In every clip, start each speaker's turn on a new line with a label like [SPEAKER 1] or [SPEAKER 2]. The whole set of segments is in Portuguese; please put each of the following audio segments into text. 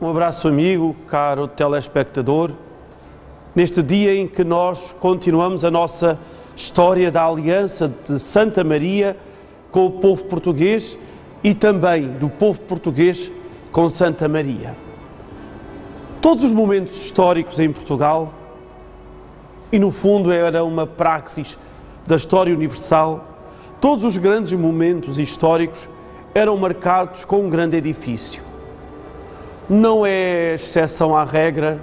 [SPEAKER 1] Um abraço amigo, caro telespectador, neste dia em que nós continuamos a nossa história da aliança de Santa Maria com o povo português e também do povo português com Santa Maria. Todos os momentos históricos em Portugal, e no fundo era uma praxis da história universal, todos os grandes momentos históricos eram marcados com um grande edifício. Não é exceção à regra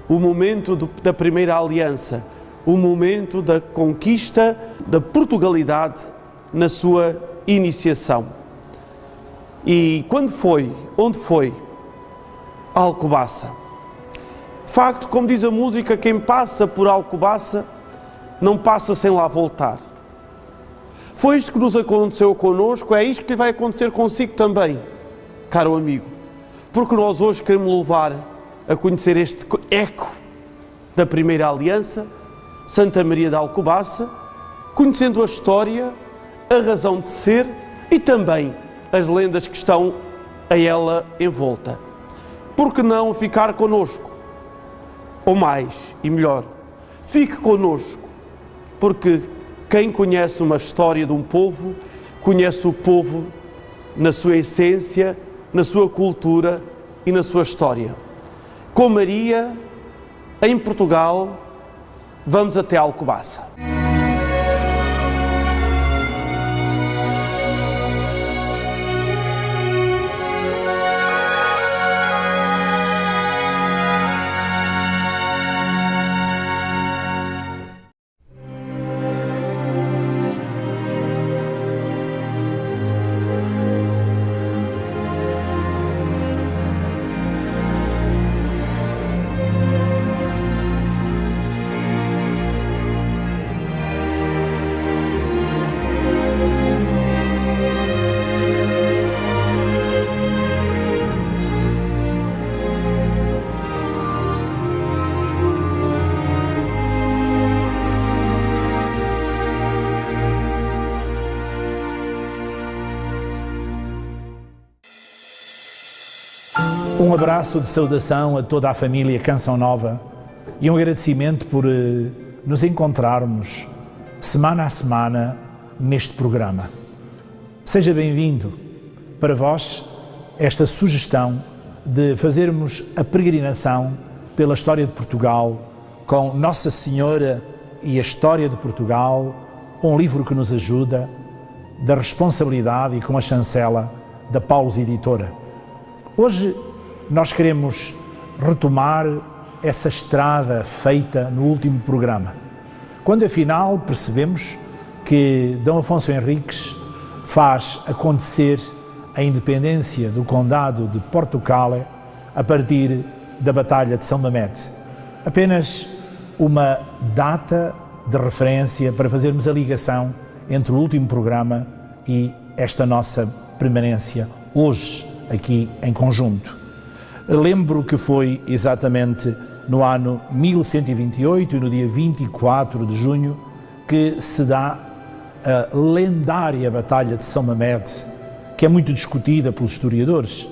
[SPEAKER 1] o momento da primeira aliança, o momento da conquista da Portugalidade na sua iniciação. E quando foi? Onde foi? Alcobaça. De facto, como diz a música, quem passa por Alcobaça não passa sem lá voltar. Foi isto que nos aconteceu connosco, é isto que lhe vai acontecer consigo também, caro amigo. Porque nós hoje queremos levar a conhecer este eco da primeira aliança, Santa Maria de Alcobaça, conhecendo a história, a razão de ser e também as lendas que estão a ela envolta. Por que não ficar connosco? Ou mais e melhor, fique connosco, porque quem conhece uma história de um povo, conhece o povo na sua essência, na sua cultura e na sua história. Com Maria, em Portugal, vamos até Alcobaça.
[SPEAKER 2] Um abraço de saudação a toda a família Canção Nova e um agradecimento por nos encontrarmos semana a semana neste programa. Seja bem-vindo. Para vós, esta sugestão de fazermos a peregrinação pela história de Portugal com Nossa Senhora e a História de Portugal, um livro que nos ajuda, da responsabilidade e com a chancela da Paulus Editora. Hoje nós queremos retomar essa estrada feita no último programa, quando afinal percebemos que D. Afonso Henriques faz acontecer a independência do Condado de Portucale a partir da Batalha de São Mamede. Apenas uma data de referência para fazermos a ligação entre o último programa e esta nossa permanência hoje aqui em conjunto. Lembro que foi exatamente no ano 1128 e no dia 24 de junho que se dá a lendária Batalha de São Mamede, que é muito discutida pelos historiadores,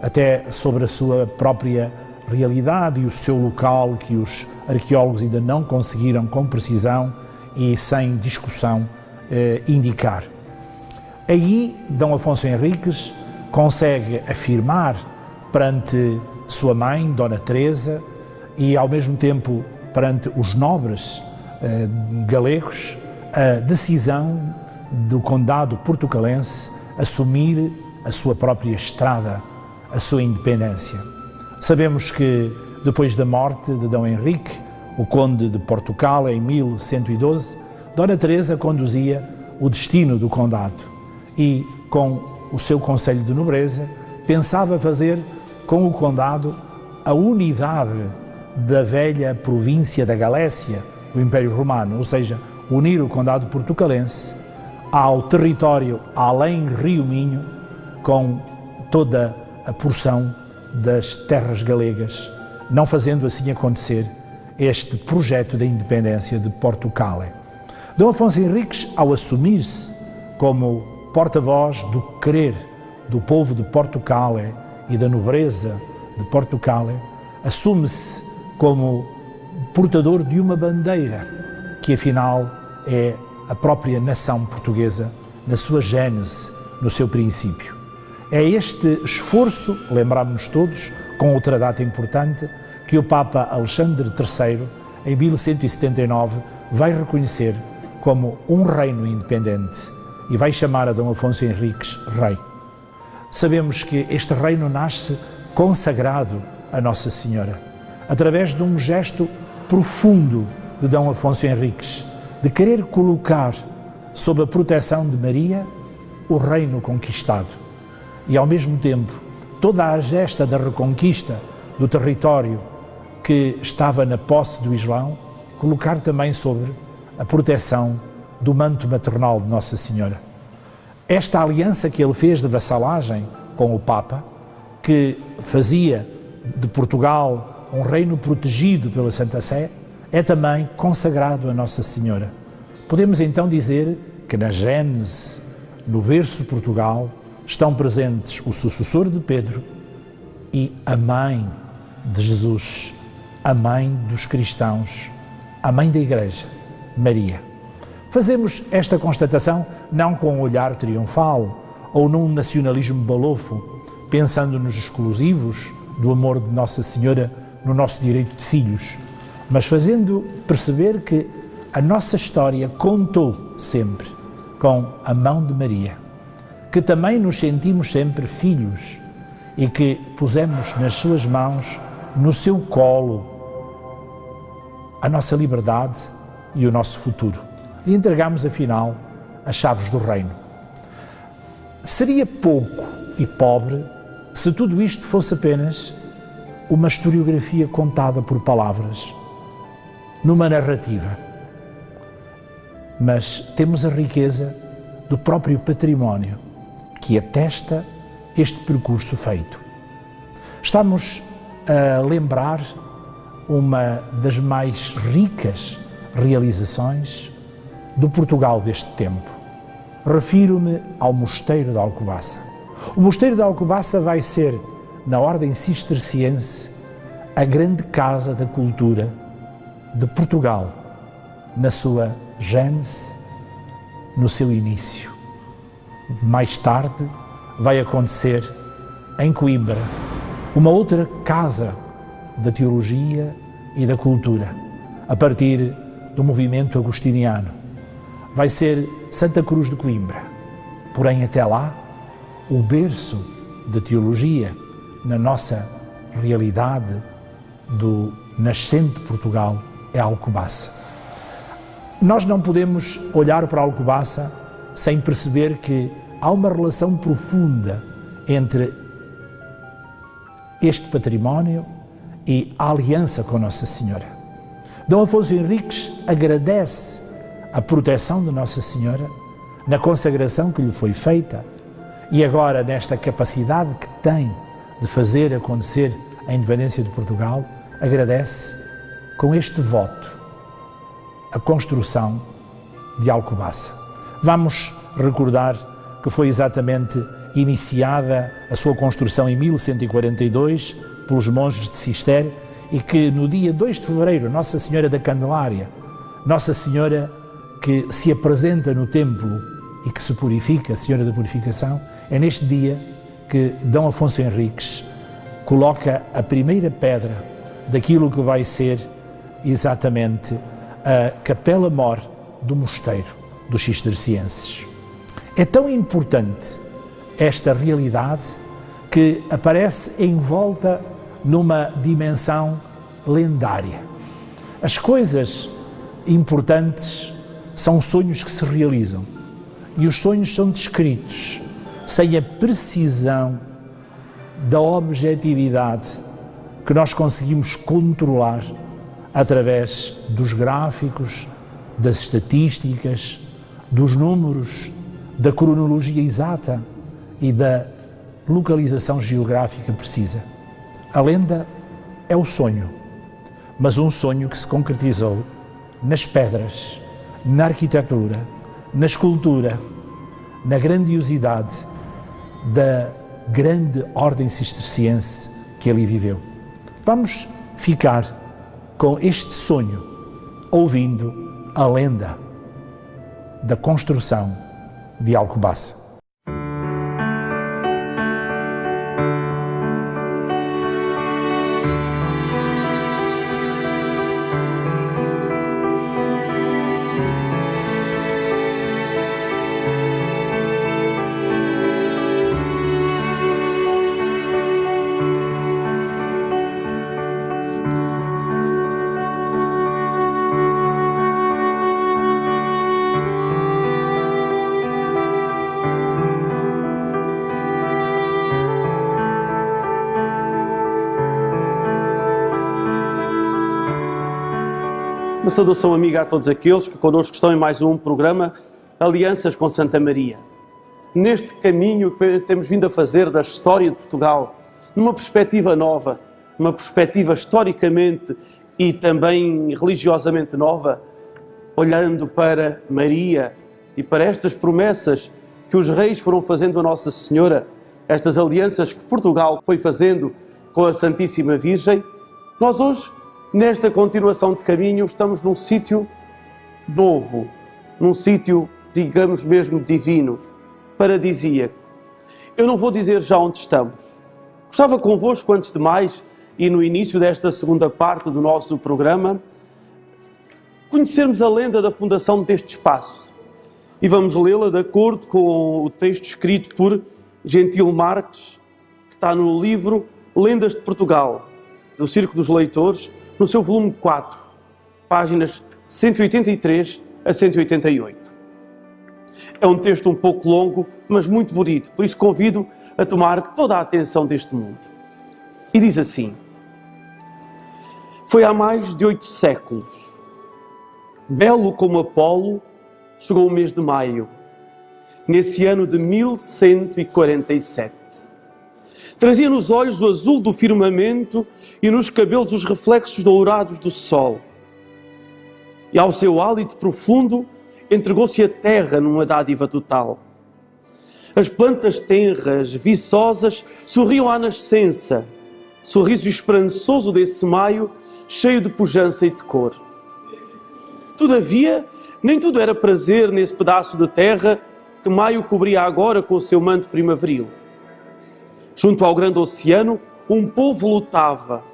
[SPEAKER 2] até sobre a sua própria realidade e o seu local, que os arqueólogos ainda não conseguiram com precisão e sem discussão indicar. Aí, D. Afonso Henriques consegue afirmar perante sua mãe, Dona Teresa, e ao mesmo tempo perante os nobres galegos, a decisão do Condado portucalense assumir a sua própria estrada, a sua independência. Sabemos que depois da morte de D. Henrique, o Conde de Portugal, em 1112, Dona Teresa conduzia o destino do Condado e, com o seu Conselho de Nobreza, pensava fazer com o Condado a unidade da velha província da Galécia, do Império Romano, ou seja, unir o Condado portucalense ao território além Rio Minho, com toda a porção das terras galegas, não fazendo assim acontecer este projeto da independência de Portucale. D. Afonso Henriques, ao assumir-se como porta-voz do querer do povo de Portucale e da nobreza de Portugal assume-se como portador de uma bandeira que afinal é a própria nação portuguesa na sua gênese, no seu princípio. É este esforço, lembramos-nos todos, com outra data importante, que o Papa Alexandre III, em 1179, vai reconhecer como um reino independente e vai chamar a Dom Afonso Henriques rei. Sabemos que este reino nasce consagrado a Nossa Senhora, através de um gesto profundo de Dom Afonso Henriques, de querer colocar sob a proteção de Maria o reino conquistado. E ao mesmo tempo, toda a gesta da reconquista do território que estava na posse do Islão, colocar também sobre a proteção do manto maternal de Nossa Senhora. Esta aliança que ele fez de vassalagem com o Papa, que fazia de Portugal um reino protegido pela Santa Sé, é também consagrado a Nossa Senhora. Podemos então dizer que na gênese, no berço de Portugal, estão presentes o sucessor de Pedro e a mãe de Jesus, a mãe dos cristãos, a mãe da Igreja, Maria. Fazemos esta constatação não com um olhar triunfal ou num nacionalismo balofo, pensando nos exclusivos do amor de Nossa Senhora no nosso direito de filhos, mas fazendo perceber que a nossa história contou sempre com a mão de Maria, que também nos sentimos sempre filhos e que pusemos nas suas mãos, no seu colo, a nossa liberdade e o nosso futuro. E entregamos, afinal, as chaves do reino. Seria pouco e pobre se tudo isto fosse apenas uma historiografia contada por palavras, numa narrativa. Mas temos a riqueza do próprio património que atesta este percurso feito. Estamos a lembrar uma das mais ricas realizações do Portugal deste tempo. Refiro-me ao Mosteiro de Alcobaça. O Mosteiro de Alcobaça vai ser, na ordem cisterciense, a grande casa da cultura de Portugal, na sua gênese, no seu início. Mais tarde vai acontecer em Coimbra, uma outra casa da teologia e da cultura, a partir do movimento agostiniano. Vai ser Santa Cruz de Coimbra. Porém, até lá, o berço da teologia na nossa realidade do nascente Portugal é Alcobaça. Nós não podemos olhar para Alcobaça sem perceber que há uma relação profunda entre este património e a aliança com Nossa Senhora. Dom Afonso Henriques agradece a proteção de Nossa Senhora na consagração que lhe foi feita e agora nesta capacidade que tem de fazer acontecer a independência de Portugal, agradece com este voto a construção de Alcobaça. Vamos recordar que foi exatamente iniciada a sua construção em 1142 pelos monges de Cister e que no dia 2 de fevereiro, Nossa Senhora da Candelária, Nossa Senhora que se apresenta no templo e que se purifica, a Senhora da Purificação, é neste dia que Dom Afonso Henriques coloca a primeira pedra daquilo que vai ser exatamente a capela-mor do mosteiro dos cistercienses. É tão importante esta realidade que aparece envolta numa dimensão lendária. As coisas importantes são sonhos que se realizam e os sonhos são descritos sem a precisão da objetividade que nós conseguimos controlar através dos gráficos, das estatísticas, dos números, da cronologia exata e da localização geográfica precisa. A lenda é o sonho, mas um sonho que se concretizou nas pedras, na arquitetura, na escultura, na grandiosidade da grande ordem cisterciense que ali viveu. Vamos ficar com este sonho, ouvindo a lenda da construção de Alcobaça.
[SPEAKER 1] Uma saudação amiga a todos aqueles que connosco estão em mais um programa Alianças com Santa Maria. Neste caminho que temos vindo a fazer da história de Portugal, numa perspectiva nova, numa perspectiva historicamente e também religiosamente nova, olhando para Maria e para estas promessas que os reis foram fazendo a Nossa Senhora, estas alianças que Portugal foi fazendo com a Santíssima Virgem, nós hoje, nesta continuação de caminho, estamos num sítio novo, num sítio, digamos mesmo, divino, paradisíaco. Eu não vou dizer já onde estamos. Gostava convosco, antes de mais, e no início desta segunda parte do nosso programa, conhecermos a lenda da fundação deste espaço. E vamos lê-la de acordo com o texto escrito por Gentil Marques, que está no livro Lendas de Portugal, do Círculo dos Leitores, no seu volume 4, páginas 183 a 188. É um texto um pouco longo, mas muito bonito, por isso convido a tomar toda a atenção deste mundo. E diz assim: foi há mais de 8 séculos. Belo como Apolo, chegou o mês de maio, nesse ano de 1147. Trazia nos olhos o azul do firmamento e nos cabelos os reflexos dourados do sol. E ao seu hálito profundo entregou-se a terra numa dádiva total. As plantas tenras, viçosas, sorriam à nascença, sorriso esperançoso desse maio, cheio de pujança e de cor. Todavia, nem tudo era prazer nesse pedaço de terra que maio cobria agora com o seu manto primaveril. Junto ao grande oceano, um povo lutava.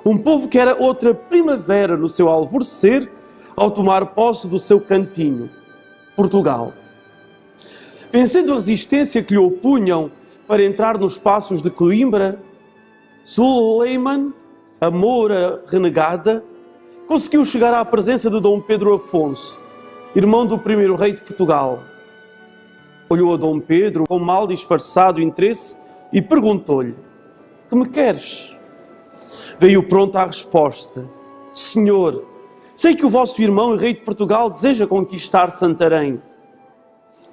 [SPEAKER 1] Um povo que era outra primavera no seu alvorecer, ao tomar posse do seu cantinho, Portugal. Vencendo a resistência que lhe opunham para entrar nos passos de Coimbra, Suleiman, a moura renegada, conseguiu chegar à presença de Dom Pedro Afonso, irmão do primeiro rei de Portugal. Olhou a Dom Pedro com mal disfarçado interesse e perguntou-lhe: que me queres? Veio pronto à resposta: Senhor, sei que o vosso irmão e rei de Portugal deseja conquistar Santarém.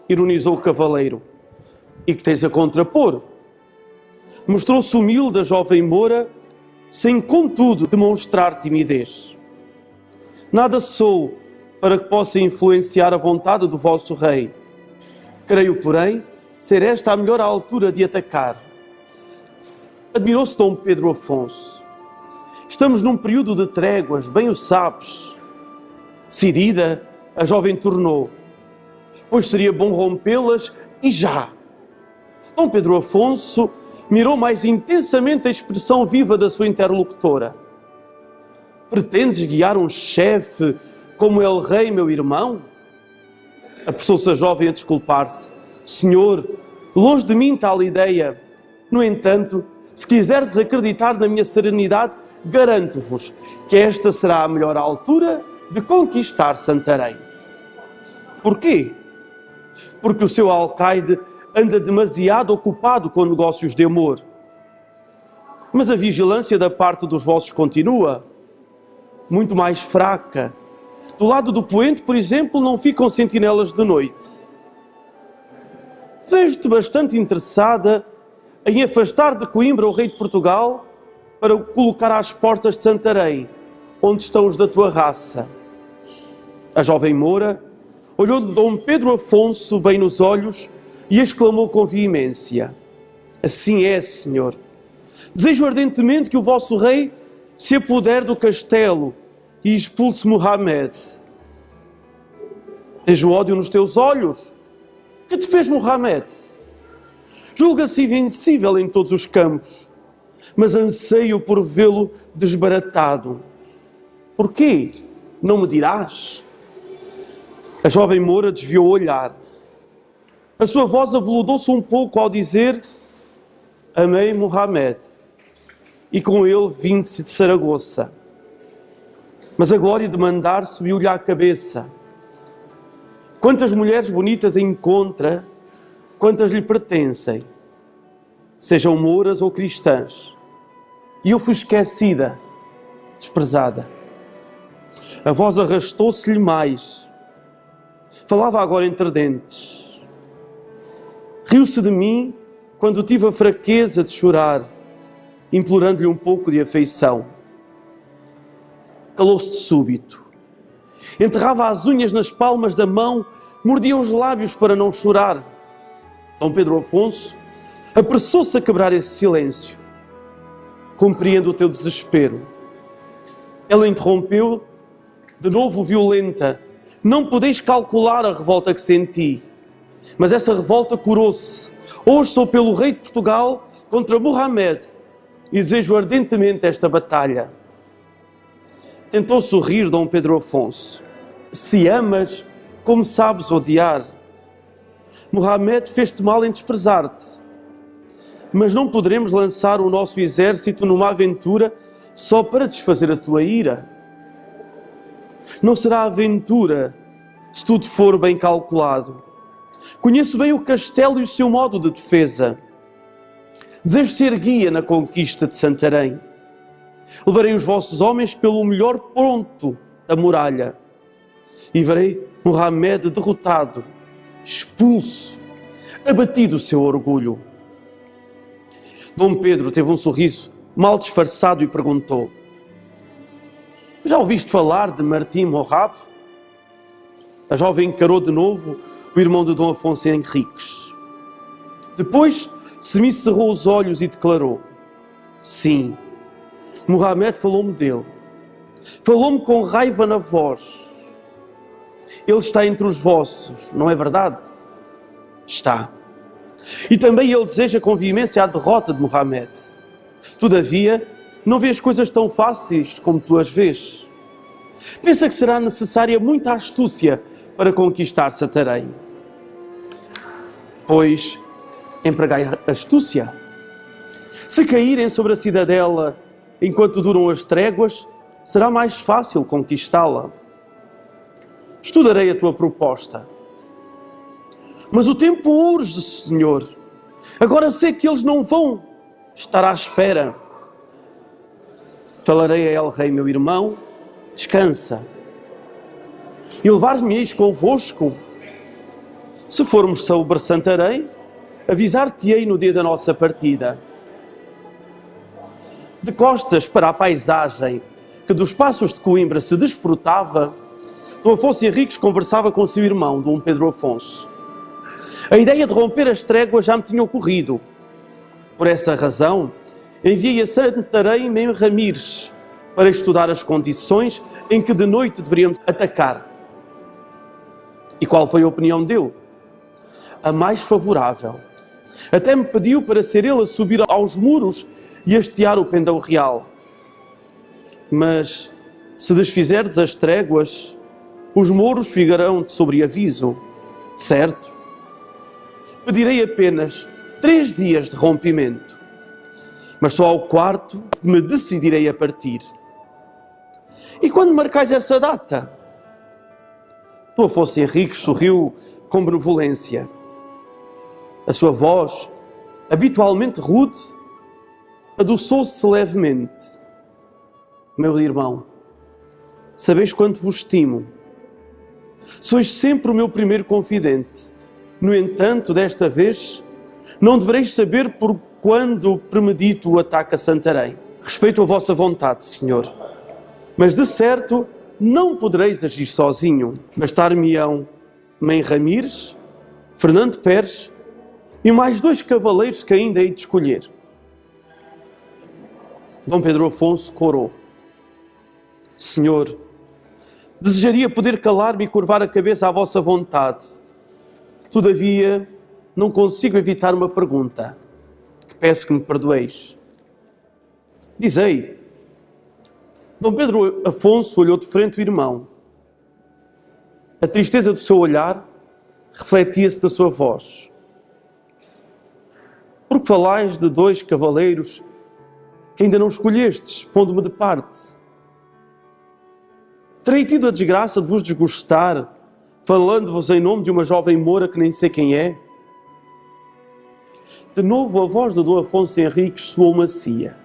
[SPEAKER 1] Ironizou o cavaleiro: e que tens a contrapor? Mostrou-se humilde a jovem moura, sem contudo demonstrar timidez. Nada sou para que possa influenciar a vontade do vosso rei. Creio, porém, ser esta a melhor altura de atacar. Admirou-se Dom Pedro Afonso. Estamos num período de tréguas, bem o sabes. Decidida, a jovem tornou: pois seria bom rompê-las e já. Dom Pedro Afonso mirou mais intensamente a expressão viva da sua interlocutora. Pretendes guiar um chefe como El Rei, meu irmão? Apressou-se a jovem a desculpar-se: Senhor, longe de mim tal ideia. No entanto, se quiserdes acreditar na minha serenidade, garanto-vos que esta será a melhor altura de conquistar Santarém. Porquê? Porque o seu alcaide anda demasiado ocupado com negócios de amor. Mas a vigilância da parte dos vossos continua muito mais fraca. Do lado do poente, por exemplo, não ficam sentinelas de noite. Vejo-te bastante interessada em afastar de Coimbra o rei de Portugal para o colocar às portas de Santarém, onde estão os da tua raça. A jovem moura olhou Dom Pedro Afonso bem nos olhos e exclamou com veemência: assim é, senhor. Desejo ardentemente que o vosso rei se apodere do castelo e expulse Mohamed. Vejo ódio nos teus olhos. Que te fez Mohamed? Julga-se invencível em todos os campos, mas anseio por vê-lo desbaratado. Porquê? Não me dirás? A jovem moura desviou o olhar. A sua voz aveludou-se um pouco ao dizer: amei Mohamed, e com ele vim de Saragoça. Mas a glória de mandar subiu-lhe à cabeça. Quantas mulheres bonitas encontra, quantas lhe pertencem, sejam mouras ou cristãs. E eu fui esquecida, desprezada. A voz arrastou-se-lhe mais. Falava agora entre dentes. Riu-se de mim quando tive a fraqueza de chorar, implorando-lhe um pouco de afeição. Calou-se de súbito. Enterrava as unhas nas palmas da mão, mordia os lábios para não chorar. Dom Pedro Afonso apressou-se a quebrar esse silêncio. Compreendo o teu desespero. Ela interrompeu, de novo violenta. Não podeis calcular a revolta que senti. Mas essa revolta curou-se. Hoje sou pelo rei de Portugal contra Mohamed e desejo ardentemente esta batalha. Tentou sorrir Dom Pedro Afonso. Se amas, como sabes odiar. Mohamed fez-te mal em desprezar-te. Mas não poderemos lançar o nosso exército numa aventura só para desfazer a tua ira. Não será aventura se tudo for bem calculado. Conheço bem o castelo e o seu modo de defesa. Desejo ser guia na conquista de Santarém. Levarei os vossos homens pelo melhor ponto da muralha e verei Mohamed derrotado, expulso, abatido o seu orgulho. Dom Pedro teve um sorriso mal disfarçado e perguntou: já ouviste falar de Martim Morrab? A jovem encarou de novo o irmão de Dom Afonso Henriques. Depois semicerrou os olhos e declarou: sim, Mohamed falou-me dele. Falou-me com raiva na voz. Ele está entre os vossos, não é verdade? Está. E também ele deseja com veemência a derrota de Mohamed. Todavia, não vê as coisas tão fáceis como tu as vês. Pensa que será necessária muita astúcia para conquistar Santarém. Pois, empregai astúcia. Se caírem sobre a cidadela enquanto duram as tréguas, será mais fácil conquistá-la. Estudarei a tua proposta. Mas o tempo urge, Senhor. Agora sei que eles não vão estar à espera. Falarei a El-Rei, meu irmão, descansa. E levar-me-eis convosco. Se formos sobre Santarém, avisar-te-ei no dia da nossa partida. De costas para a paisagem que dos passos de Coimbra se desfrutava, Dom Afonso Henriques conversava com seu irmão, Dom Pedro Afonso. A ideia de romper as tréguas já me tinha ocorrido. Por essa razão, enviei a Santarém em Ramires para estudar as condições em que de noite deveríamos atacar. E qual foi a opinião dele? A mais favorável. Até me pediu para ser ele a subir aos muros e hastear o pendão real. Mas, se desfizerdes as tréguas, os mouros ficarão de sobreaviso, certo? Pedirei apenas 3 dias de rompimento, mas só ao quarto me decidirei a partir. E quando marcais essa data? Dom Afonso Henriques sorriu com benevolência. A sua voz, habitualmente rude, adoçou-se levemente. Meu irmão, sabeis quanto vos estimo. Sois sempre o meu primeiro confidente. No entanto, desta vez, não devereis saber por quando premedito o ataque a Santarém. Respeito a vossa vontade, Senhor. Mas, de certo, não podereis agir sozinho. Bastar-me-ão Mãe Ramires, Fernando Pérez e mais 2 cavaleiros que ainda hei de escolher. Dom Pedro Afonso corou: Senhor, desejaria poder calar-me e curvar a cabeça à vossa vontade. Todavia, não consigo evitar uma pergunta, que peço que me perdoeis. Dizei. Dom Pedro Afonso olhou de frente o irmão. A tristeza do seu olhar refletia-se da sua voz. Por que falais de 2 cavaleiros que ainda não escolhestes, pondo-me de parte? Terei tido a desgraça de vos desgostar, falando-vos em nome de uma jovem moura que nem sei quem é? De novo a voz de Dom Afonso Henriques soou macia.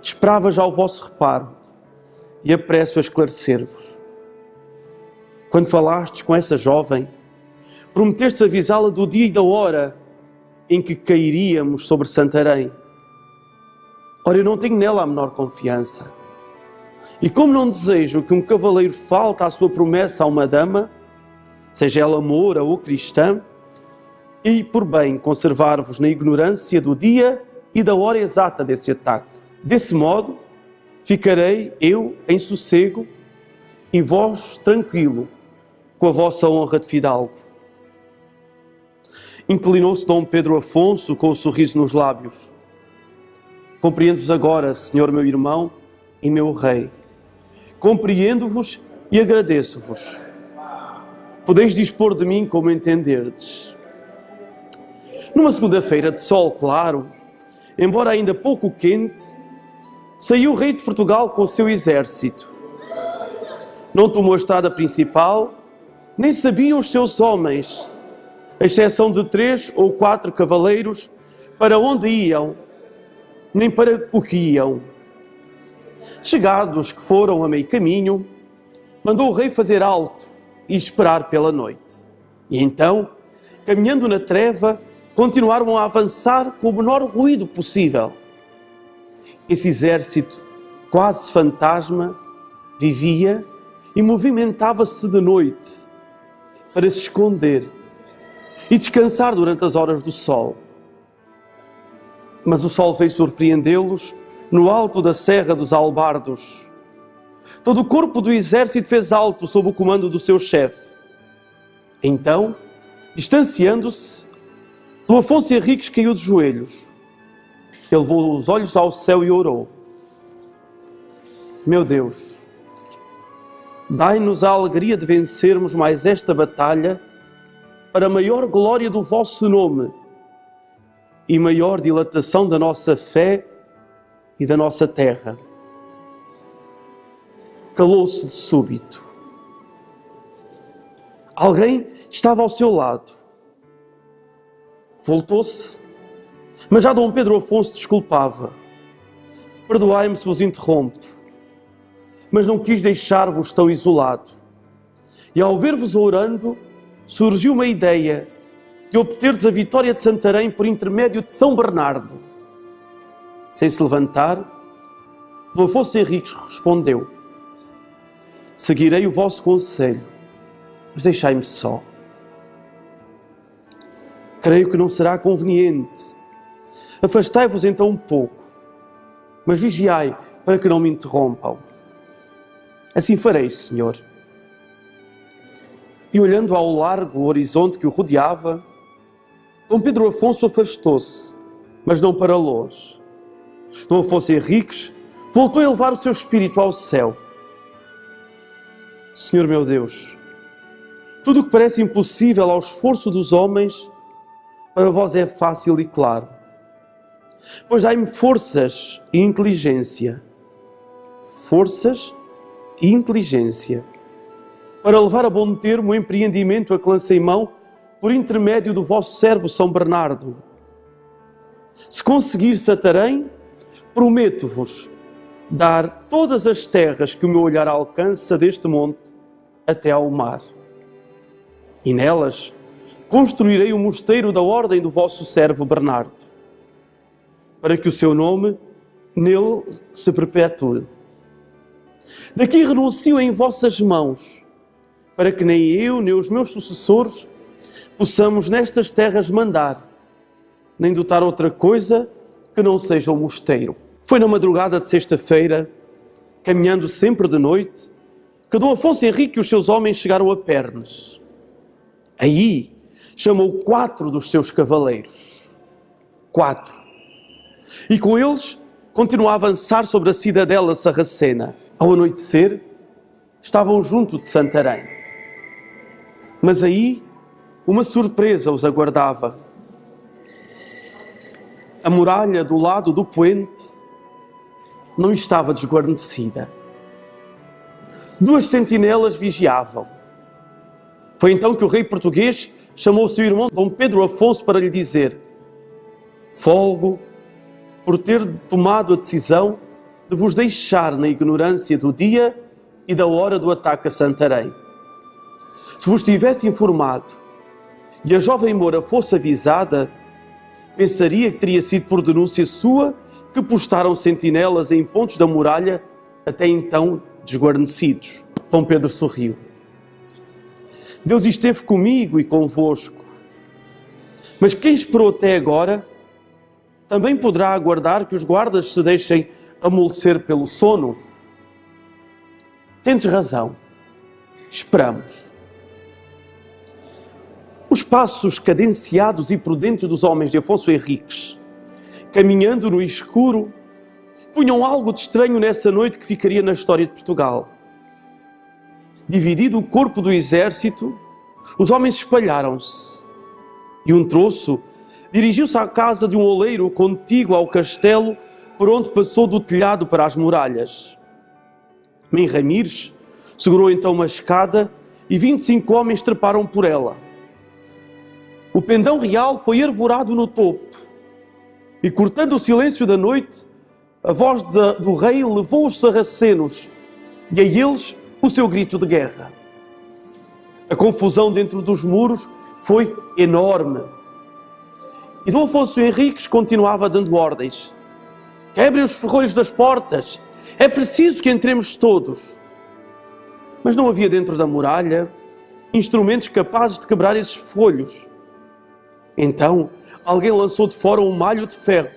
[SPEAKER 1] Esperava já o vosso reparo e apresso a esclarecer-vos. Quando falastes com essa jovem, prometestes avisá-la do dia e da hora em que cairíamos sobre Santarém. Ora, eu não tenho nela a menor confiança. E como não desejo que um cavaleiro falte à sua promessa a uma dama, seja ela moura ou cristã, e por bem conservar-vos na ignorância do dia e da hora exata desse ataque. Desse modo, ficarei eu em sossego e vós tranquilo, com a vossa honra de fidalgo. Inclinou-se Dom Pedro Afonso com o sorriso nos lábios. Compreendo-vos agora, senhor meu irmão e meu rei. Compreendo-vos e agradeço-vos. Podeis dispor de mim como entenderdes. Numa segunda-feira de sol claro, embora ainda pouco quente, saiu o rei de Portugal com o seu exército. Não tomou a estrada principal, nem sabiam os seus homens, à exceção de 3 ou 4 cavaleiros, para onde iam, nem para o que iam. Chegados que foram a meio caminho, mandou o rei fazer alto e esperar pela noite. E então, caminhando na treva, continuaram a avançar com o menor ruído possível. Esse exército, quase fantasma, vivia e movimentava-se de noite para se esconder e descansar durante as horas do sol. Mas o sol veio surpreendê-los no alto da Serra dos Albardos. Todo o corpo do exército fez alto sob o comando do seu chefe. Então, distanciando-se, Dom Afonso Henriques caiu de joelhos. Ele levou os olhos ao céu e orou: Meu Deus, dai-nos a alegria de vencermos mais esta batalha para a maior glória do vosso nome e maior dilatação da nossa fé e da nossa terra. Calou-se de súbito. Alguém estava ao seu lado. Voltou-se, mas já Dom Pedro Afonso desculpava. Perdoai-me se vos interrompo, mas não quis deixar-vos tão isolado. E ao ver-vos orando, surgiu uma ideia de obterdes a vitória de Santarém por intermédio de São Bernardo. Sem se levantar, Dom Afonso Henriques respondeu: Seguirei o vosso conselho, mas deixai-me só. Creio que não será conveniente. Afastai-vos então um pouco, mas vigiai para que não me interrompam. Assim farei, senhor. E olhando ao largo horizonte que o rodeava, Dom Pedro Afonso afastou-se, mas não para longe. Dom Afonso Henriques voltou a elevar o seu espírito ao céu. Senhor meu Deus, tudo o que parece impossível ao esforço dos homens, para vós é fácil e claro. Pois dai-me forças e inteligência. Forças e inteligência. Para levar a bom termo o empreendimento a que lancei mão por intermédio do vosso servo São Bernardo. Se conseguir Santarém, prometo-vos dar todas as terras que o meu olhar alcança deste monte até ao mar. E nelas construirei o mosteiro da ordem do vosso servo Bernardo, para que o seu nome nele se perpetue. Daqui renuncio em vossas mãos, para que nem eu, nem os meus sucessores possamos nestas terras mandar, nem dotar outra coisa que não seja o mosteiro. Foi Foi na madrugada de sexta-feira, caminhando sempre de noite, que Dom Afonso Henrique e os seus homens chegaram a Pernes. Aí chamou 4 dos seus cavaleiros. 4. E com eles continuou a avançar sobre a cidadela sarracena. Ao anoitecer, estavam junto de Santarém. Mas aí uma surpresa os aguardava. A muralha do lado do poente não estava desguarnecida. 2 sentinelas vigiavam. Foi então que o rei português chamou o seu irmão Dom Pedro Afonso para lhe dizer: folgo por ter tomado a decisão de vos deixar na ignorância do dia e da hora do ataque a Santarém. Se vos tivesse informado e a jovem moura fosse avisada, pensaria que teria sido por denúncia sua que postaram sentinelas em pontos da muralha até então desguarnecidos. Dom Pedro sorriu. Deus esteve comigo e convosco. Mas quem esperou até agora também poderá aguardar que os guardas se deixem amolecer pelo sono? Tendes razão. Esperamos. Os passos cadenciados e prudentes dos homens de Afonso Henriques, caminhando no escuro, punham algo de estranho nessa noite que ficaria na história de Portugal. Dividido o corpo do exército, os homens espalharam-se e um troço dirigiu-se à casa de um oleiro contíguo ao castelo, por onde passou do telhado para as muralhas. Mem Ramires segurou então uma escada e 25 homens treparam por ela. O pendão real foi arvorado no topo e, cortando o silêncio da noite, a voz do rei levou os sarracenos e a eles o seu grito de guerra. A confusão dentro dos muros foi enorme. E Dom Afonso Henriques continuava dando ordens. Quebrem os ferrolhos das portas. É preciso que entremos todos. Mas não havia dentro da muralha instrumentos capazes de quebrar esses ferrolhos. Então, alguém lançou de fora um malho de ferro.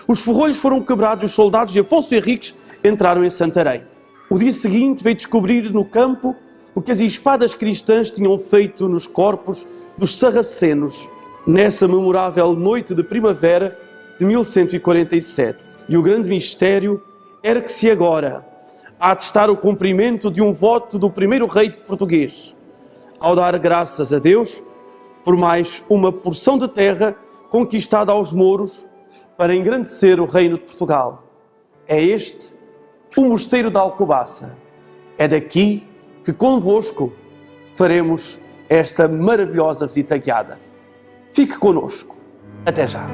[SPEAKER 1] Os ferrolhos foram quebrados e os soldados de Afonso Henriques entraram em Santarém. O dia seguinte veio descobrir no campo o que as espadas cristãs tinham feito nos corpos dos sarracenos nessa memorável noite de primavera de 1147. E o grande mistério era que se agora, a atestar o cumprimento de um voto do primeiro rei português, ao dar graças a Deus por mais uma porção de terra conquistada aos mouros para engrandecer o reino de Portugal. É este o mosteiro da Alcobaça. É daqui que convosco faremos esta maravilhosa visita guiada. Fique connosco. Até já.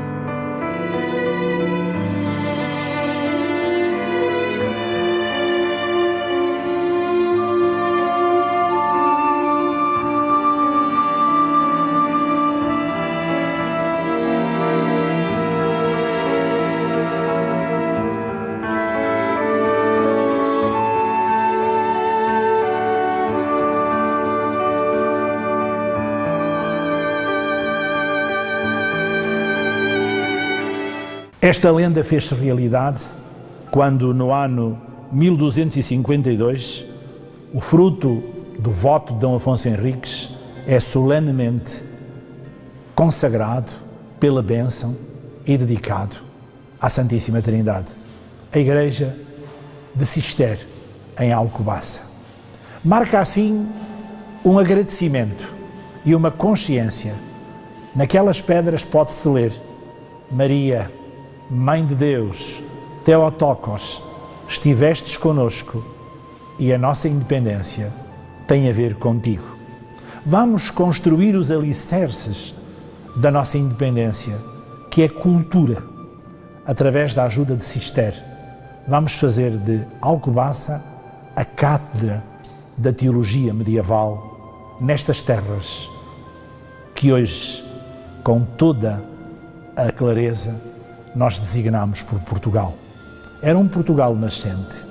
[SPEAKER 2] Esta lenda fez-se realidade quando, no ano 1252, o fruto do voto de Dom Afonso Henriques é solenemente consagrado pela bênção e dedicado à Santíssima Trindade, a Igreja de Cister, em Alcobaça. Marca assim um agradecimento e uma consciência. Naquelas pedras pode-se ler: Maria, Mãe de Deus, Theotokos, estivestes conosco e a nossa independência tem a ver contigo. Vamos construir os alicerces da nossa independência, que é cultura, através da ajuda de Cister. Vamos fazer de Alcobaça a cátedra da teologia medieval nestas terras que hoje, com toda a clareza, nós designamos por Portugal. Era um Portugal nascente,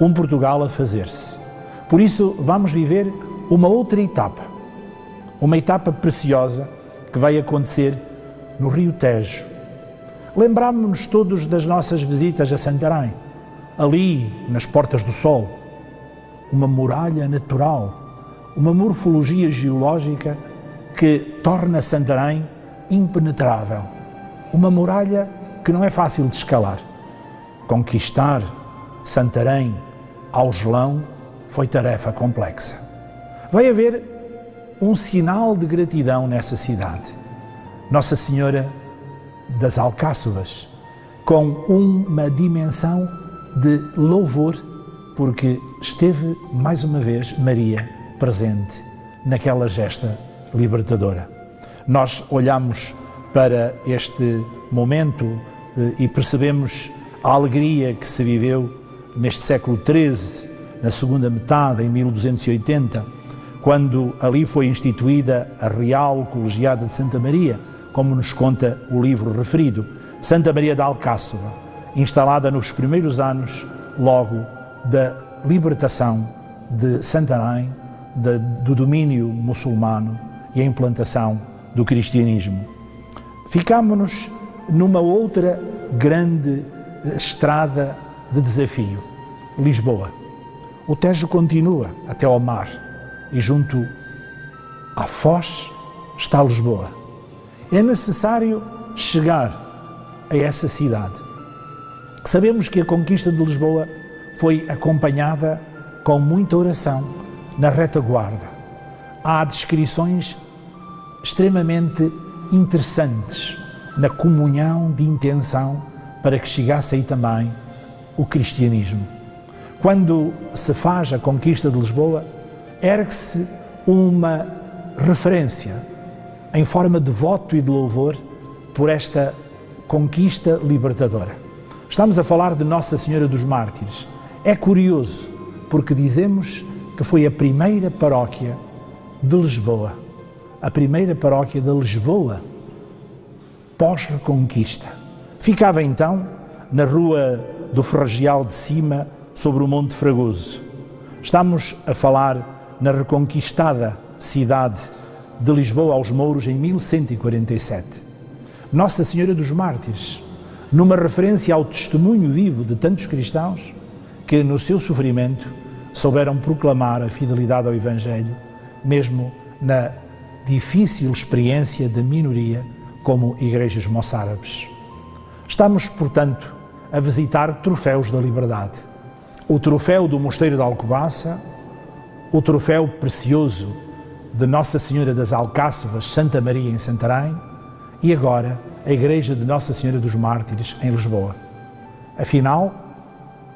[SPEAKER 2] um Portugal a fazer-se. Por isso, vamos viver uma outra etapa, uma etapa preciosa que vai acontecer no Rio Tejo, Lembrámos-nos todos das nossas visitas a Santarém, ali nas Portas do Sol, uma muralha natural, uma morfologia geológica que torna Santarém impenetrável, uma muralha que não é fácil de escalar. Conquistar Santarém ao gelão foi tarefa complexa. Vai haver um sinal de gratidão nessa cidade. Nossa Senhora das Alcáçovas, com uma dimensão de louvor, porque esteve mais uma vez Maria presente naquela gesta libertadora. Nós olhamos para este momento e percebemos a alegria que se viveu neste século XIII, na segunda metade, em 1280, quando ali foi instituída a Real Colegiada de Santa Maria, como nos conta o livro referido, Santa Maria da Alcáçova, instalada nos primeiros anos, logo da libertação de Santarém, do domínio muçulmano e a implantação do cristianismo. Ficámonos numa outra grande estrada de desafio, Lisboa. O Tejo continua até ao mar e junto à Foz está Lisboa. É necessário chegar a essa cidade. Sabemos que a conquista de Lisboa foi acompanhada com muita oração na retaguarda. Há descrições extremamente interessantes na comunhão de intenção para que chegasse aí também o cristianismo. Quando se faz a conquista de Lisboa, ergue-se uma referência em forma de voto e de louvor por esta conquista libertadora. Estamos a falar de Nossa Senhora dos Mártires. É curioso, porque dizemos que foi a primeira paróquia de Lisboa, a primeira paróquia de Lisboa pós-reconquista. Ficava então na Rua do Ferragial de Cima, sobre o Monte Fragoso. Estamos a falar na reconquistada cidade de Lisboa aos mouros em 1147. Nossa Senhora dos Mártires, numa referência ao testemunho vivo de tantos cristãos que no seu sofrimento souberam proclamar a fidelidade ao Evangelho, mesmo na difícil experiência da minoria como igrejas moçárabes. Estamos, portanto, a visitar troféus da liberdade. O troféu do Mosteiro de Alcobaça, o troféu precioso de Nossa Senhora das Alcáçovas, Santa Maria em Santarém, e agora a Igreja de Nossa Senhora dos Mártires em Lisboa. Afinal,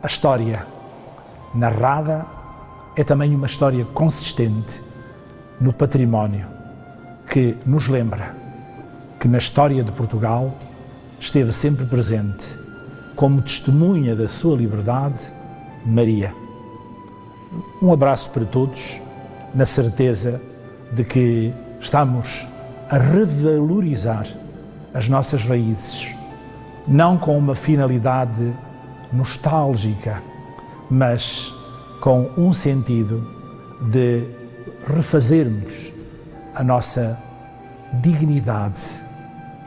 [SPEAKER 2] a história narrada é também uma história consistente no património que nos lembra que na história de Portugal esteve sempre presente, como testemunha da sua liberdade, Maria. Um abraço para todos, na certeza de que estamos a revalorizar as nossas raízes, não com uma finalidade nostálgica, mas com um sentido de refazermos a nossa dignidade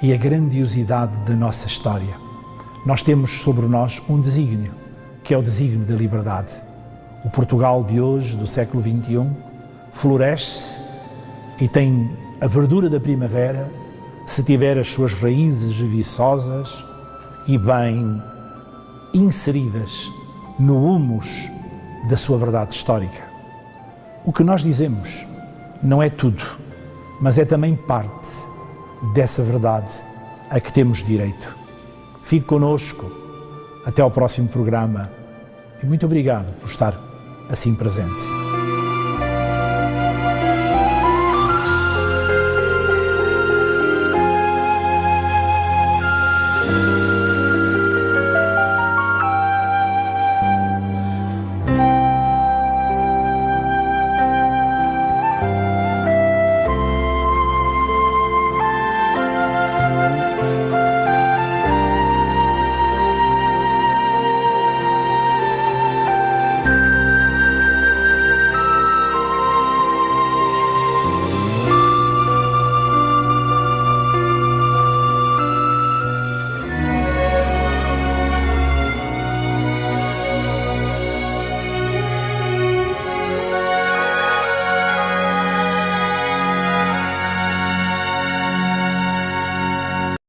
[SPEAKER 2] e a grandiosidade da nossa história. Nós temos sobre nós um desígnio, que é o desígnio da liberdade. O Portugal de hoje, do século XXI, floresce e tem a verdura da primavera se tiver as suas raízes viçosas e bem inseridas no humus da sua verdade histórica. O que nós dizemos não é tudo, mas é também parte dessa verdade a que temos direito. Fique connosco. Até ao próximo programa e muito obrigado por estar assim presente.